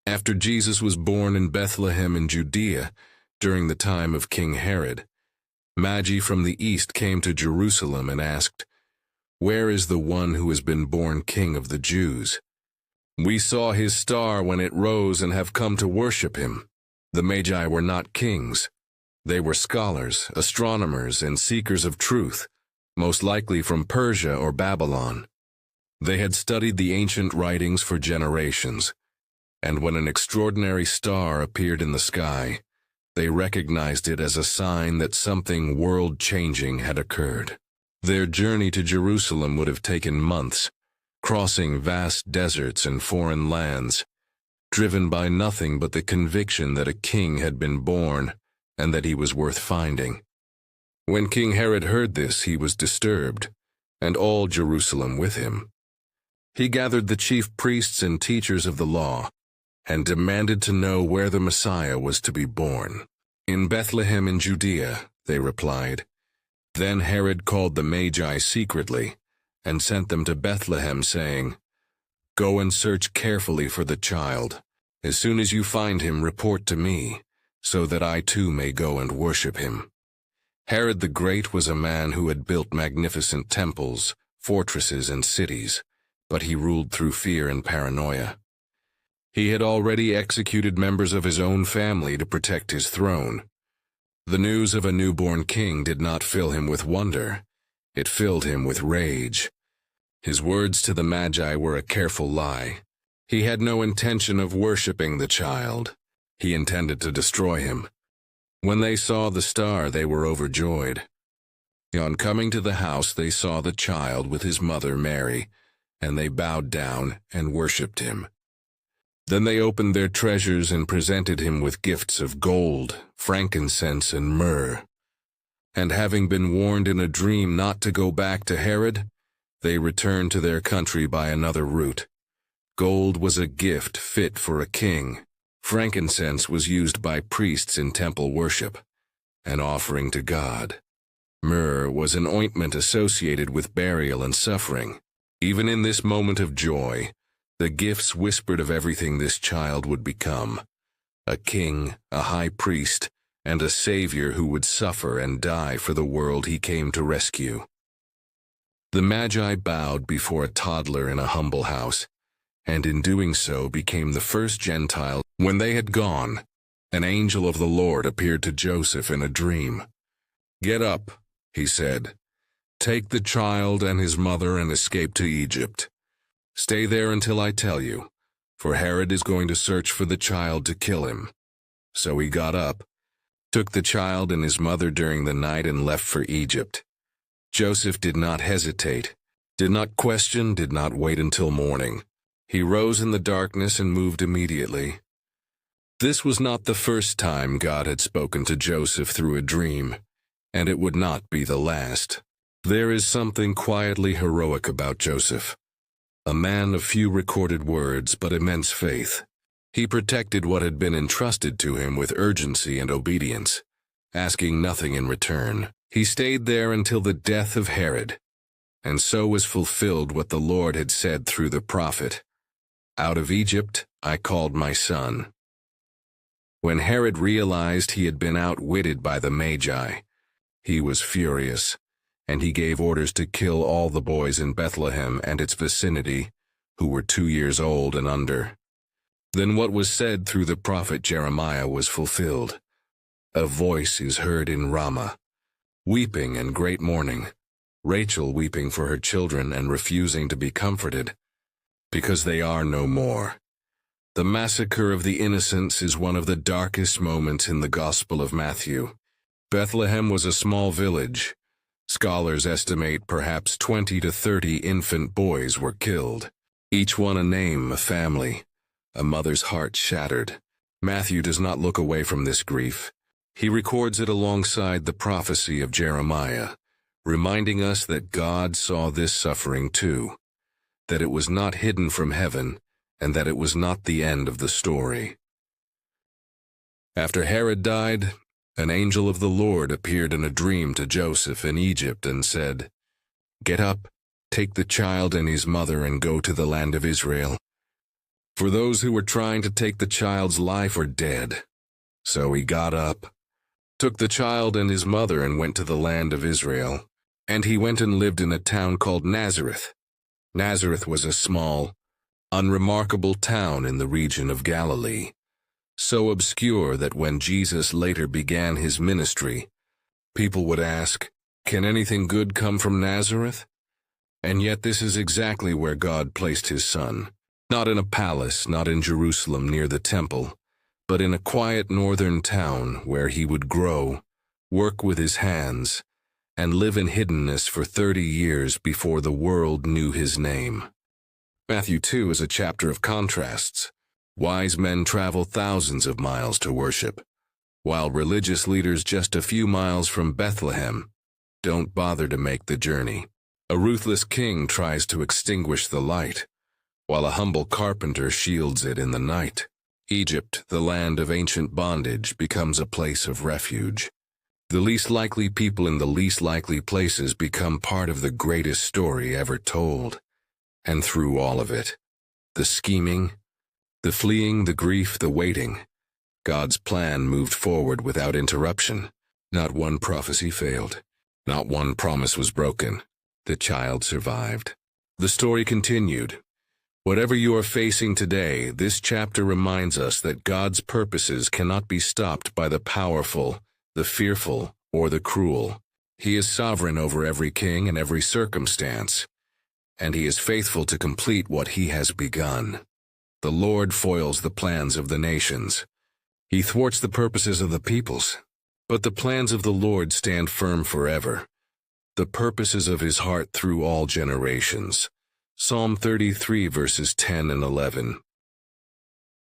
After Jesus was born in Bethlehem in Judea, during the time of King Herod, Magi from the east came to Jerusalem and asked, "Where is the one who has been born King of the Jews? We saw his star when it rose and have come to worship him." The Magi were not kings. They were scholars, astronomers, and seekers of truth, most likely from Persia or Babylon. They had studied the ancient writings for generations, and when an extraordinary star appeared in the sky, they recognized it as a sign that something world-changing had occurred. Their journey to Jerusalem would have taken months, crossing vast deserts and foreign lands, driven by nothing but the conviction that a king had been born and that he was worth finding. When King Herod heard this, he was disturbed, and all Jerusalem with him. He gathered the chief priests and teachers of the law, and demanded to know where the Messiah was to be born. "In Bethlehem in Judea," they replied. Then Herod called the Magi secretly, and sent them to Bethlehem, saying, "Go and search carefully for the child. As soon as you find him, report to me, so that I too may go and worship him." Herod the Great was a man who had built magnificent temples, fortresses, and cities, but he ruled through fear and paranoia. He had already executed members of his own family to protect his throne. The news of a newborn king did not fill him with wonder. It filled him with rage. His words to the Magi were a careful lie. He had no intention of worshiping the child. He intended to destroy him. When they saw the star, they were overjoyed. On coming to the house, they saw the child with his mother Mary, and they bowed down and worshipped him. Then they opened their treasures and presented him with gifts of gold, frankincense, and myrrh. And having been warned in a dream not to go back to Herod, they returned to their country by another route. Gold was a gift fit for a king. Frankincense was used by priests in temple worship, an offering to God. Myrrh was an ointment associated with burial and suffering. Even in this moment of joy, the gifts whispered of everything this child would become: a king, a high priest, and a savior who would suffer and die for the world he came to rescue. The Magi bowed before a toddler in a humble house, and in doing so became the first Gentile. When they had gone, an angel of the Lord appeared to Joseph in a dream. "Get up," he said. "Take the child and his mother and escape to Egypt. Stay there until I tell you, for Herod is going to search for the child to kill him." So he got up, took the child and his mother during the night, and left for Egypt. Joseph did not hesitate, did not question, did not wait until morning. He rose in the darkness and moved immediately. This was not the first time God had spoken to Joseph through a dream, and it would not be the last. There is something quietly heroic about Joseph. A man of few recorded words but immense faith. He protected what had been entrusted to him with urgency and obedience, asking nothing in return. He stayed there until the death of Herod, and so was fulfilled what the Lord had said through the prophet, "Out of Egypt I called my son." When Herod realized he had been outwitted by the Magi, he was furious, and he gave orders to kill all the boys in Bethlehem and its vicinity who were 2 years old and under. Then what was said through the prophet Jeremiah was fulfilled. "A voice is heard in Ramah, weeping and great mourning, Rachel weeping for her children and refusing to be comforted, because they are no more." The massacre of the innocents is one of the darkest moments in the Gospel of Matthew. Bethlehem was a small village. Scholars estimate perhaps 20 to 30 infant boys were killed. Each one a name, a family, a mother's heart shattered. Matthew does not look away from this grief. He records it alongside the prophecy of Jeremiah, reminding us that God saw this suffering too, that it was not hidden from heaven, and that it was not the end of the story. After Herod died, an angel of the Lord appeared in a dream to Joseph in Egypt and said, "Get up, take the child and his mother and go to the land of Israel. for those who were trying to take the child's life are dead. So he got up, took the child and his mother and went to the land of Israel. And he went and lived in a town called Nazareth. Nazareth was a small, unremarkable town in the region of Galilee, so obscure that when Jesus later began his ministry, people would ask, "Can anything good come from Nazareth?" And yet this is exactly where God placed his son, not in a palace, not in Jerusalem near the temple, but in a quiet northern town where he would grow, work with his hands, and live in hiddenness for 30 years before the world knew his name. Matthew 2 is a chapter of contrasts. Wise men travel thousands of miles to worship, while religious leaders just a few miles from Bethlehem don't bother to make the journey. A ruthless king tries to extinguish the light, while a humble carpenter shields it in the night. Egypt, the land of ancient bondage, becomes a place of refuge. The least likely people in the least likely places become part of the greatest story ever told. And through all of it, the scheming, the fleeing, the grief, the waiting, God's plan moved forward without interruption. Not one prophecy failed. Not one promise was broken. The child survived. The story continued. Whatever you are facing today, this chapter reminds us that God's purposes cannot be stopped by the powerful, the fearful, or the cruel. He is sovereign over every king and every circumstance, and he is faithful to complete what he has begun. The Lord foils the plans of the nations. He thwarts the purposes of the peoples, but the plans of the Lord stand firm forever, the purposes of his heart through all generations. Psalm 33 verses 10 and 11.